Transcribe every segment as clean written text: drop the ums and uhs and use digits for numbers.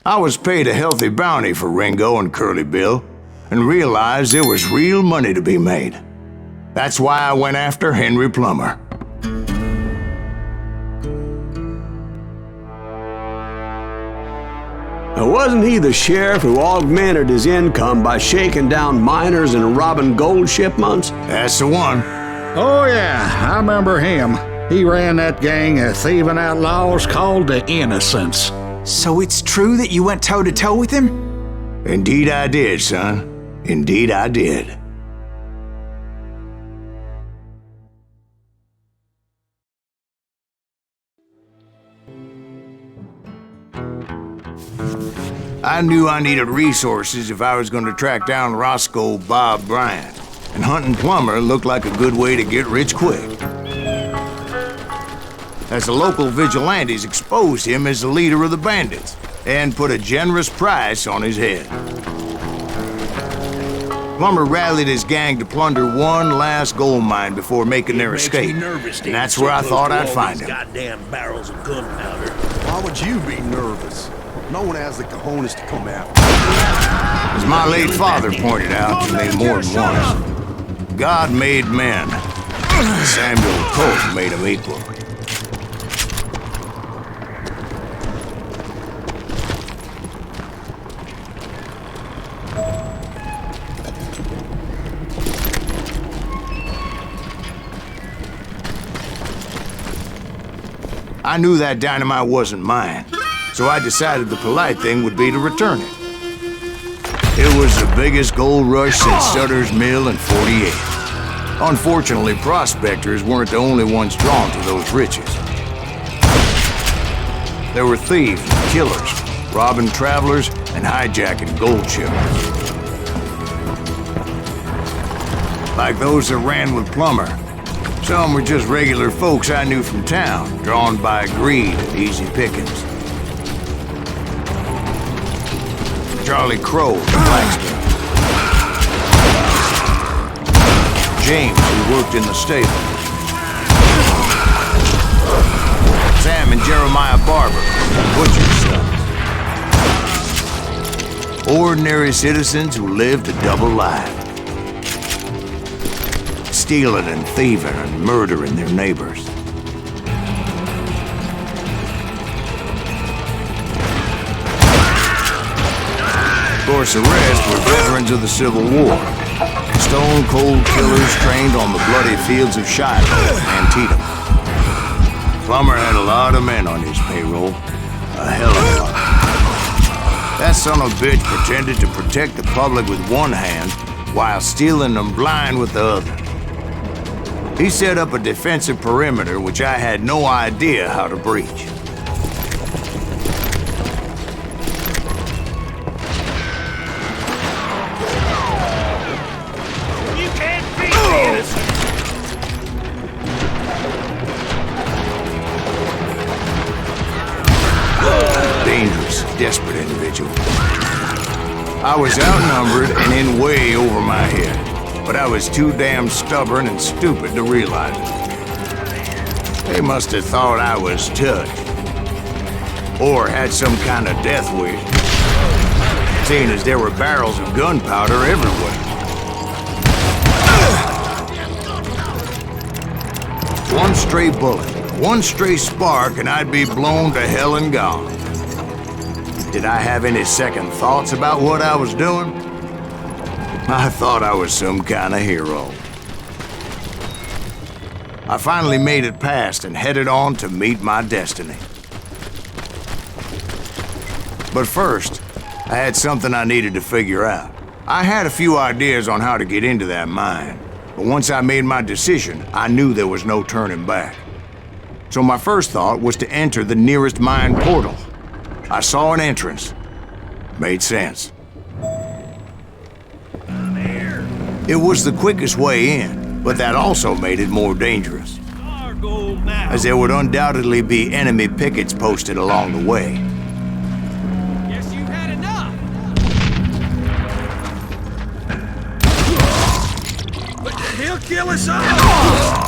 I was paid a healthy bounty for Ringo and Curly Bill, and realized there was real money to be made. That's why I went after Henry Plummer. Wasn't he the sheriff who augmented his income by shaking down miners and robbing gold shipments? That's the one. Oh yeah, I remember him. He ran that gang of thieving outlaws called the Innocents. So it's true that you went toe-to-toe with him? Indeed I did, son. Indeed I did. I knew I needed resources if I was going to track down Roscoe Bob Bryant, and hunting Plummer looked like a good way to get rich quick. As the local vigilantes exposed him as the leader of the bandits, and put a generous price on his head. Plummer rallied his gang to plunder one last gold mine before making their escape, and that's where I thought I'd find him. Goddamn barrels of gunpowder. Why would you be nervous? No one has the cojones to come after you. As my late father pointed out to me more than once, God made men. Samuel Colt made them equal. I knew that dynamite wasn't mine, so I decided the polite thing would be to return it. It was the biggest gold rush since Sutter's Mill in '48. Unfortunately, prospectors weren't the only ones drawn to those riches. There were thieves and killers, robbing travelers and hijacking gold shipments. Like those that ran with Plummer. Some were just regular folks I knew from town, drawn by greed and easy pickings. Charlie Crow, the blacksmith. James, who worked in the stable. Sam and Jeremiah Barber, butcher's sons. Ordinary citizens who lived a double life. Stealing and thieving and murdering their neighbors. Of course, the rest were veterans of the Civil War. Stone-cold killers trained on the bloody fields of Shiloh and Antietam. Plummer had a lot of men on his payroll. A hell of a lot. That son of a bitch pretended to protect the public with one hand while stealing them blind with the other. He set up a defensive perimeter which I had no idea how to breach. You can't beat the innocent. Dangerous, desperate individual. I was outnumbered and in way over my head. But I was too damn stubborn and stupid to realize it. They must have thought I was touched. Or had some kind of death wish. Seeing as there were barrels of gunpowder everywhere. One stray bullet, one stray spark, and I'd be blown to hell and gone. Did I have any second thoughts about what I was doing? I thought I was some kind of hero. I finally made it past and headed on to meet my destiny. But first, I had something I needed to figure out. I had a few ideas on how to get into that mine, but once I made my decision, I knew there was no turning back. So my first thought was to enter the nearest mine portal. I saw an entrance. Made sense. It was the quickest way in, but that also made it more dangerous, as there would undoubtedly be enemy pickets posted along the way. Guess you've had enough. But he'll kill us all.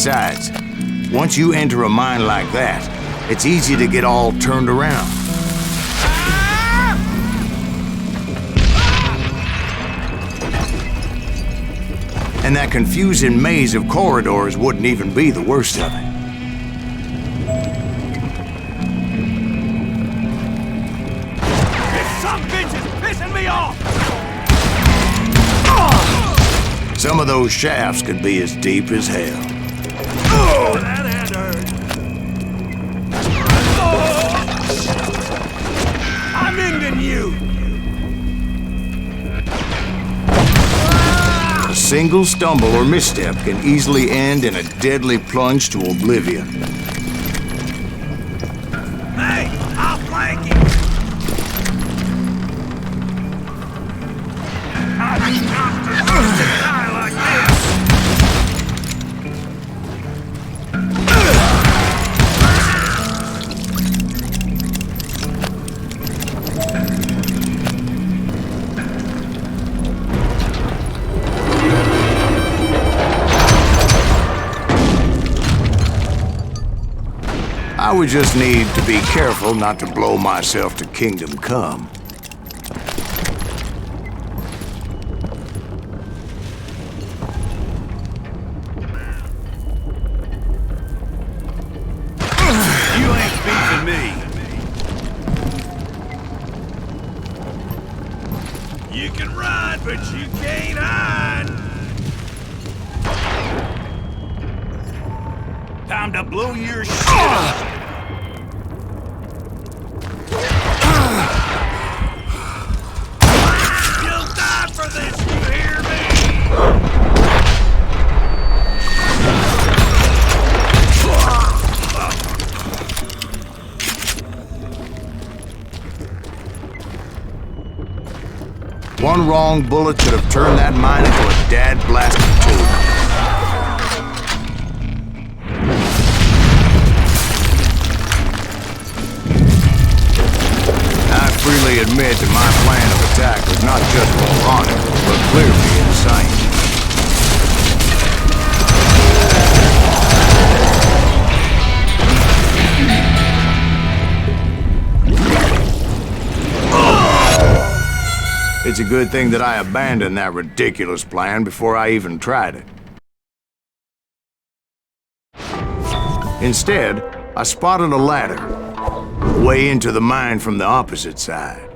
Besides, once you enter a mine like that, it's easy to get all turned around. And that confusing maze of corridors wouldn't even be the worst of it. This sumbitch is pissing me off! Some of those shafts could be as deep as hell. Oh, that had hurt. Oh. I'm ending you! A single stumble or misstep can easily end in a deadly plunge to oblivion. Hey, I'll flank you! I deserve to die like this! I would just need to be careful not to blow myself to kingdom come. You ain't beefing me. You can run, but you can't hide. Time to blow your shit up. You'll die for this, you hear me? One wrong bullet could have turned that mine into a dad-blasted tube. I freely admit that my plan of attack was not just moronic, but clearly insane. It's a good thing that I abandoned that ridiculous plan before I even tried it. Instead, I spotted a ladder, way into the mine from the opposite side.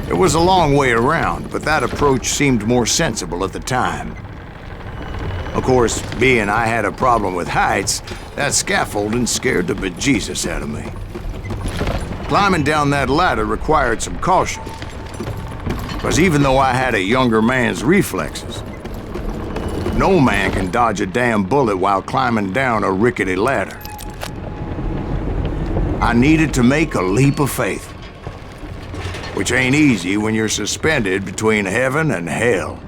It was a long way around, but that approach seemed more sensible at the time. Of course, being I had a problem with heights, that scaffolding scared the bejesus out of me. Climbing down that ladder required some caution, because even though I had a younger man's reflexes, no man can dodge a damn bullet while climbing down a rickety ladder. I needed to make a leap of faith, which ain't easy when you're suspended between heaven and hell.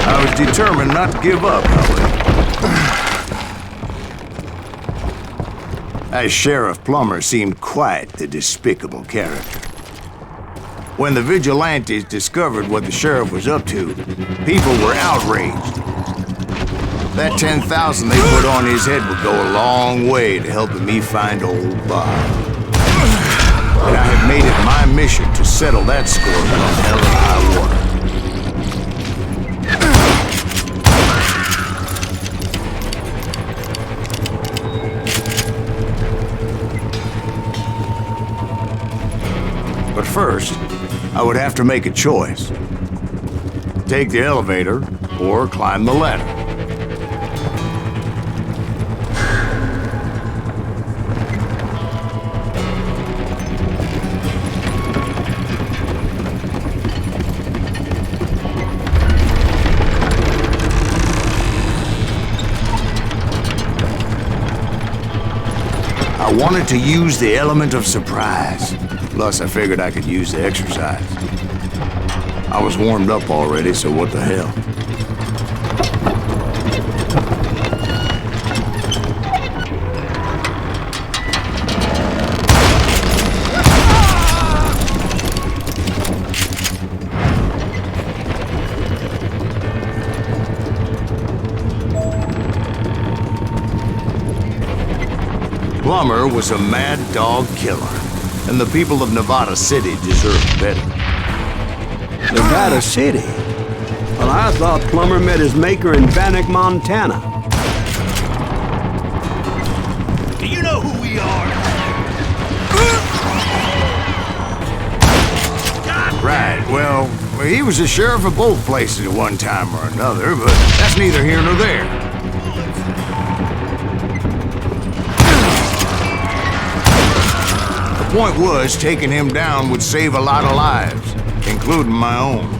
I was determined not to give up, however. That Sheriff Plummer seemed quite the despicable character. When the vigilantes discovered what the sheriff was up to, people were outraged. That 10,000 they put on his head would go a long way to helping me find old Bob. And I had made it my mission to settle that score come hell or high water. But first, I would have to make a choice. Take the elevator or climb the ladder. I wanted to use the element of surprise. Plus, I figured I could use the exercise. I was warmed up already, so what the hell? Plummer was a mad dog killer, and the people of Nevada City deserved better. Nevada City? Well, I thought Plummer met his maker in Bannock, Montana. Do you know who we are? Right, well, he was the sheriff of both places at one time or another, but that's neither here nor there. The point was, taking him down would save a lot of lives, including my own.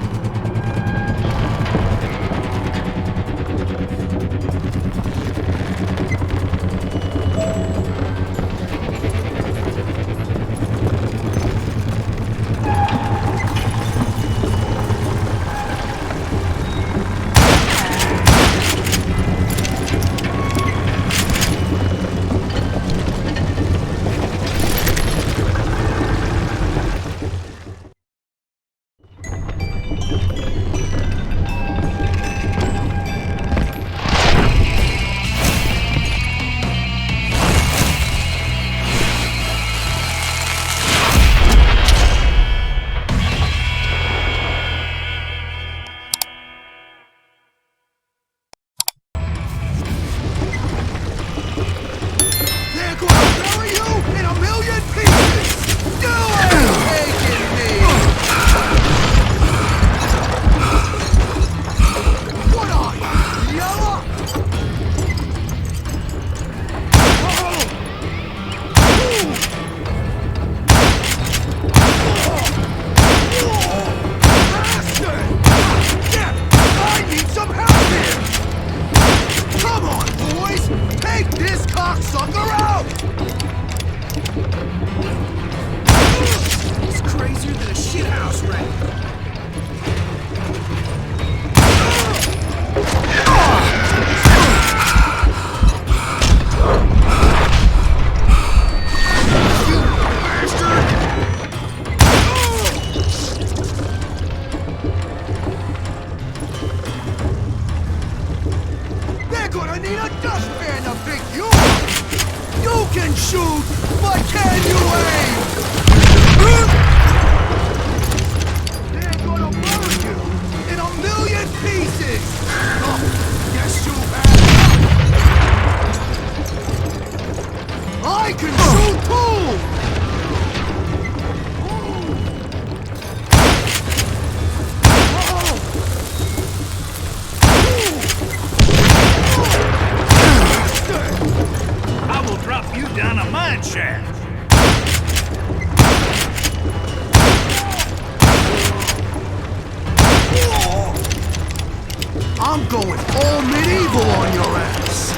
I'm going all medieval on your ass!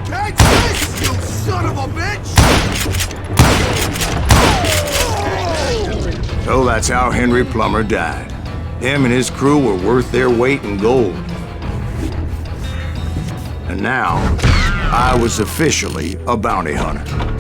Catch this, you son of a bitch! So that's how Henry Plummer died. Him and his crew were worth their weight in gold. And now, I was officially a bounty hunter.